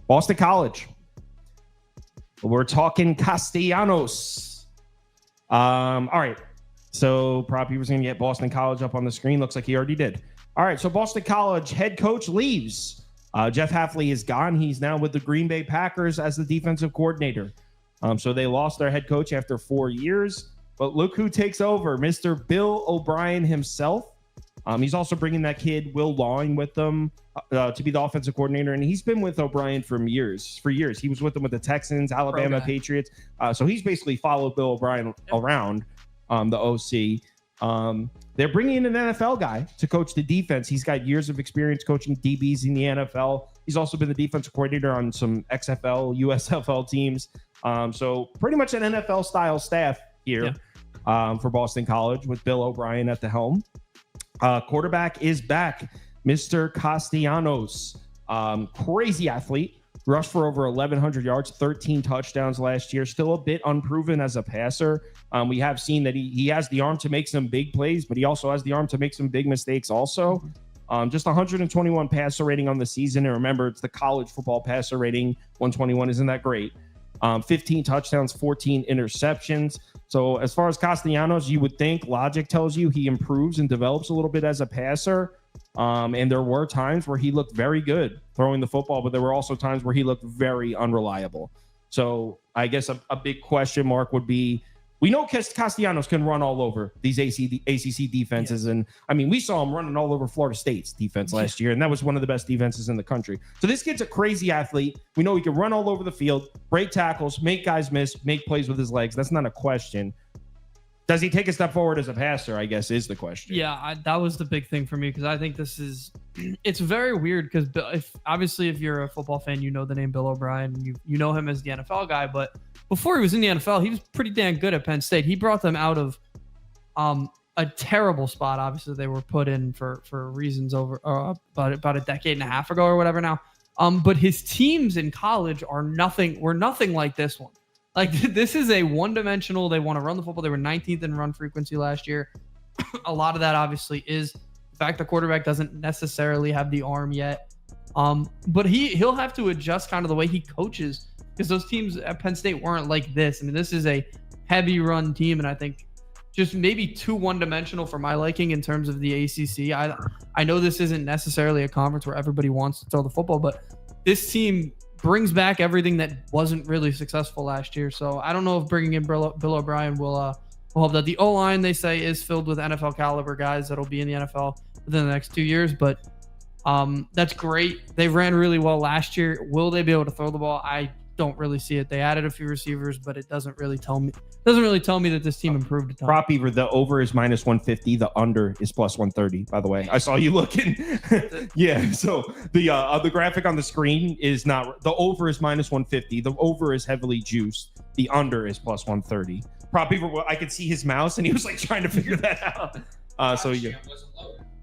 Boston College. We're talking Castellanos. All right. So Proppy was going to get Boston College up on the screen. Looks like he already did. All right. So Boston College head coach leaves. Jeff Hafley is gone. He's now with the Green Bay Packers as the defensive coordinator. So they lost their head coach after 4 years. But look who takes over, Mr. Bill O'Brien himself. He's also bringing that kid, Will Lawing, with them to be the offensive coordinator. And he's been with O'Brien for years. He was with them with the Texans, Alabama Patriots. So he's basically followed Bill O'Brien around the OC. They're bringing in an NFL guy to coach the defense. He's got years of experience coaching DBs in the NFL. He's also been the defensive coordinator on some XFL, USFL teams. So pretty much an NFL-style staff here for Boston College with Bill O'Brien at the helm. Quarterback is back, Mr. Castellanos. Crazy athlete. Rushed for over 1,100 yards, 13 touchdowns last year. Still a bit unproven as a passer. We have seen that he has the arm to make some big plays, but he also has the arm to make some big mistakes also. Just 121 passer rating on the season. And remember, it's the college football passer rating. 121 isn't that great. 15 touchdowns, 14 interceptions. So as far as Castellanos, you would think logic tells you he improves and develops a little bit as a passer. And there were times where he looked very good throwing the football, but there were also times where he looked very unreliable. So I guess a big question mark would be, we know Castellanos can run all over these ACC defenses. And I mean, we saw him running all over Florida State's defense last year, and that was one of the best defenses in the country. So this kid's a crazy athlete. We know he can run all over the field, break tackles, make guys miss, make plays with his legs. That's not a question. Does he take a step forward as a passer, I guess, is the question. Yeah, that was the big thing for me, because I think it's very weird, because if you're a football fan, you know the name Bill O'Brien, you know him as the NFL guy, but before he was in the NFL, he was pretty damn good at Penn State. He brought them out of a terrible spot. Obviously, they were put in for reasons over about a decade and a half ago or whatever now. But his teams in college were nothing like this one. Like, this is a one-dimensional. They want to run the football. They were 19th in run frequency last year. A lot of that, obviously, is the fact the quarterback doesn't necessarily have the arm yet. But he'll have to adjust kind of the way he coaches, because those teams at Penn State weren't like this. I mean, this is a heavy-run team, and I think just maybe too one-dimensional for my liking in terms of the ACC. I know this isn't necessarily a conference where everybody wants to throw the football, but this team brings back everything that wasn't really successful last year. So I don't know if bringing in Bill O'Brien will help that. The O-line, they say, is filled with NFL caliber guys that'll be in the NFL within the next 2 years, but that's great. They ran really well last year. Will they be able to throw the ball? I don't really see it. They added a few receivers, but it doesn't really tell me that this team improved a ton. Proppy, the over is minus 150. The under is plus 130, by the way. I saw you looking. Yeah. So the graphic on the screen is not, the over is minus 150. The over is heavily juiced. The under is plus 130. Proppy, I could see his mouse and he was like trying to figure that out. So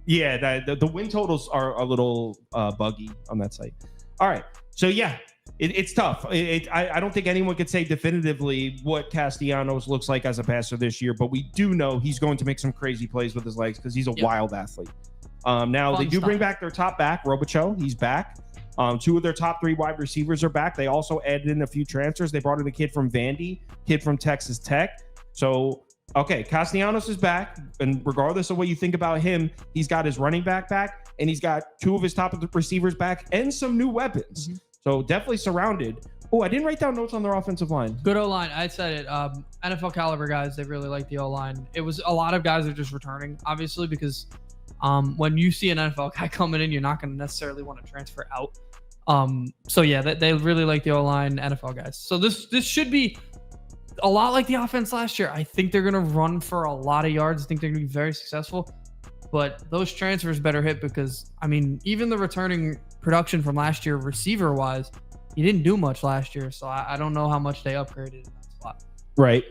yeah, the win totals are a little buggy on that site. All right. So yeah. It's tough. I don't think anyone could say definitively what Castellanos looks like as a passer this year, but we do know he's going to make some crazy plays with his legs because he's a wild athlete. Now, they do bring back their top back, Robichaux. He's back. Two of their top three wide receivers are back. They also added in a few transfers. They brought in a kid from Vandy, kid from Texas Tech. So, okay, Castellanos is back, and regardless of what you think about him, he's got his running back, and he's got two of his top receivers back, and some new weapons. Mm-hmm. So definitely surrounded. Oh, I didn't write down notes on their offensive line. Good O-line. I said it. NFL caliber guys, they really like the O-line. It was a lot of guys are just returning, obviously, because when you see an NFL guy coming in, you're not going to necessarily want to transfer out. So yeah, they really like the O-line, NFL guys. So this should be a lot like the offense last year. I think they're going to run for a lot of yards. I think they're going to be very successful. But those transfers better hit, because, I mean, even the returning production from last year, receiver-wise, he didn't do much last year. So I don't know how much they upgraded in that spot. Right.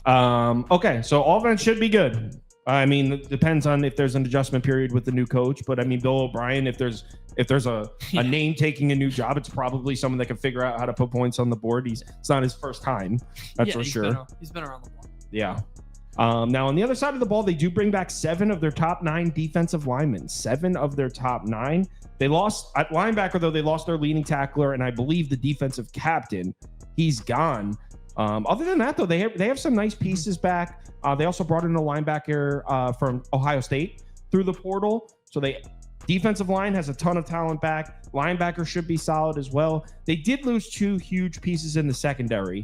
Okay, so offense should be good. I mean, it depends on if there's an adjustment period with the new coach. But, I mean, Bill O'Brien, if there's a name taking a new job, it's probably someone that can figure out how to put points on the board. It's not his first time, that's for sure. He's been around the block. Yeah. Now, on the other side of the ball, they do bring back 7 of their top 9 defensive linemen. 7 of their top 9. They lost at linebacker, though. They lost their leading tackler, and I believe the defensive captain. He's gone. Other than that, though, they have some nice pieces back. They also brought in a linebacker from Ohio State through the portal. So defensive line has a ton of talent back. Linebacker should be solid as well. They did lose 2 huge pieces in the secondary.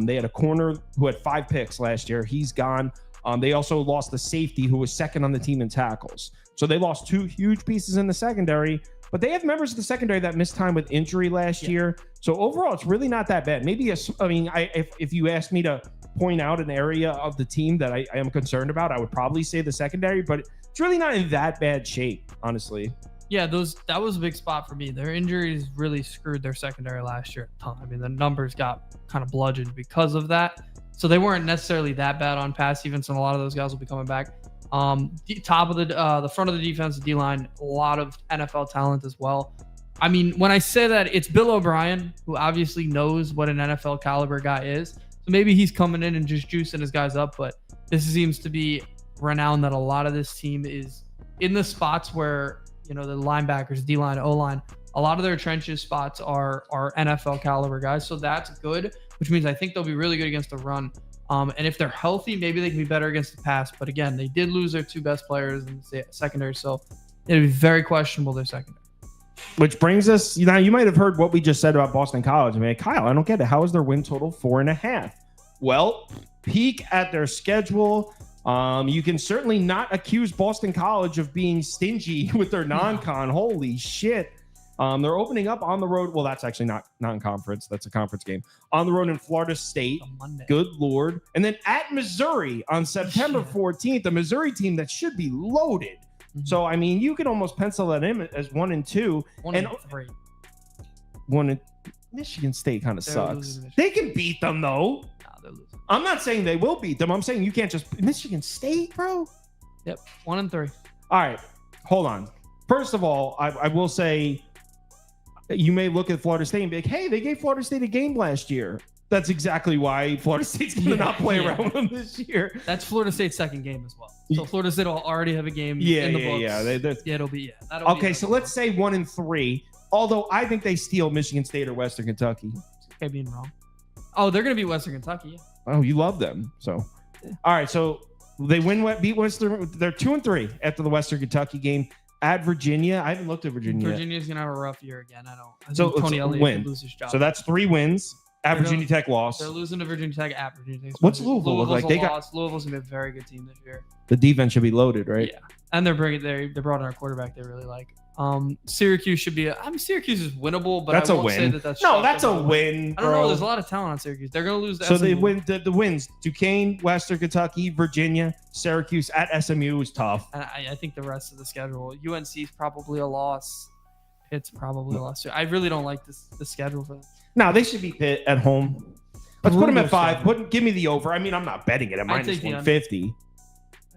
They had a corner who had 5 picks last year. He's gone. They also lost the safety who was second on the team in tackles. So they lost 2 huge pieces in the secondary, but they have members of the secondary that missed time with injury last year. So overall, it's really not that bad. Maybe, if you asked me to point out an area of the team that I am concerned about, I would probably say the secondary, but it's really not in that bad shape, honestly. Yeah, that was a big spot for me. Their injuries really screwed their secondary last year a ton. I mean, the numbers got kind of bludgeoned because of that. So they weren't necessarily that bad on pass defense, and a lot of those guys will be coming back. Top of the front of the defensive D-line, a lot of NFL talent as well. I mean, when I say that, it's Bill O'Brien, who obviously knows what an NFL caliber guy is. So maybe he's coming in and just juicing his guys up, but this seems to be renowned that a lot of this team is in the spots where, the linebackers, D-line, O-line, a lot of their trenches spots are NFL caliber guys. So that's good, which means I think they'll be really good against the run. And if they're healthy, maybe they can be better against the pass. But again, they did lose their 2 best players in the secondary, so it'll be very questionable, their secondary. Which brings us, you might have heard what we just said about Boston College. I mean, Kyle, I don't get it. How is their win total 4.5? Well, peek at their schedule. You can certainly not accuse Boston College of being stingy with their non-con. Holy shit. They're opening up on the road. Well, that's actually not non-conference. That's a conference game. On the road in Florida State. Good Lord. And then at Missouri on September 14th, a Missouri team that should be loaded. Mm-hmm. So, I mean, you can almost pencil that in as 1 and 2. 1 and 3. Michigan State kind of sucks. They can beat them, though. Nah, they're losing. I'm not saying they will beat them. I'm saying you can't just... Michigan State, bro? Yep, 1 and 3. All right, hold on. First of all, I will say... You may look at Florida State and be like, hey, they gave Florida State a game last year. That's exactly why Florida State's going to not play around with them this year. That's Florida State's second game as well. So Florida State will already have a game in the books. It'll be. Okay, so let's say 1 and 3. Although I think they steal Michigan State or Western Kentucky. Okay, being wrong. Oh, they're going to beat Western Kentucky. Oh, you love them. So, all right. So they beat Western. They're 2 and 3 after the Western Kentucky game. At Virginia, I haven't looked at Virginia. Virginia's gonna have a rough year again. I think Tony Elliott could lose his job. So that's 3 wins. At Virginia Tech lost. They're losing to Virginia Tech at Virginia Tech. What's Louisville look like? Louisville's gonna be a very good team this year. The defense should be loaded, right? Yeah, and they brought in a quarterback they really like. Syracuse should be. Syracuse is winnable, but that's I won't a win. say that's no, that's a win. I don't know. There's a lot of talent on Syracuse. They're gonna lose. So they win the wins. Duquesne, Western Kentucky, Virginia, Syracuse at SMU is tough. And I think the rest of the schedule. UNC is probably a loss. Pitt's probably a loss too. I really don't like the schedule for them. No, they should be Pitt at home. Let's put them at 5. Give me the over. I mean, I'm not betting it at minus 150.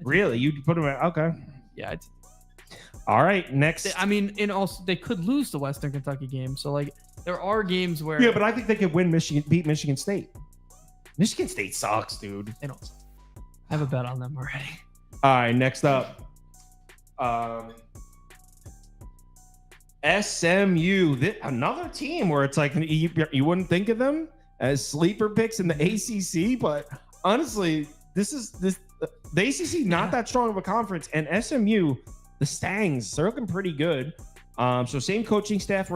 Really? You put them at okay? Yeah. All right, next. They could lose the Western Kentucky game. So, there are games where... Yeah, but I think they could beat Michigan State. Michigan State sucks, dude. They don't suck. I have a bet on them already. All right, next up. SMU. Another team where it's like you wouldn't think of them as sleeper picks in the ACC, but honestly, the ACC not that strong of a conference, and SMU... The Stangs, they're looking pretty good. So same coaching staff.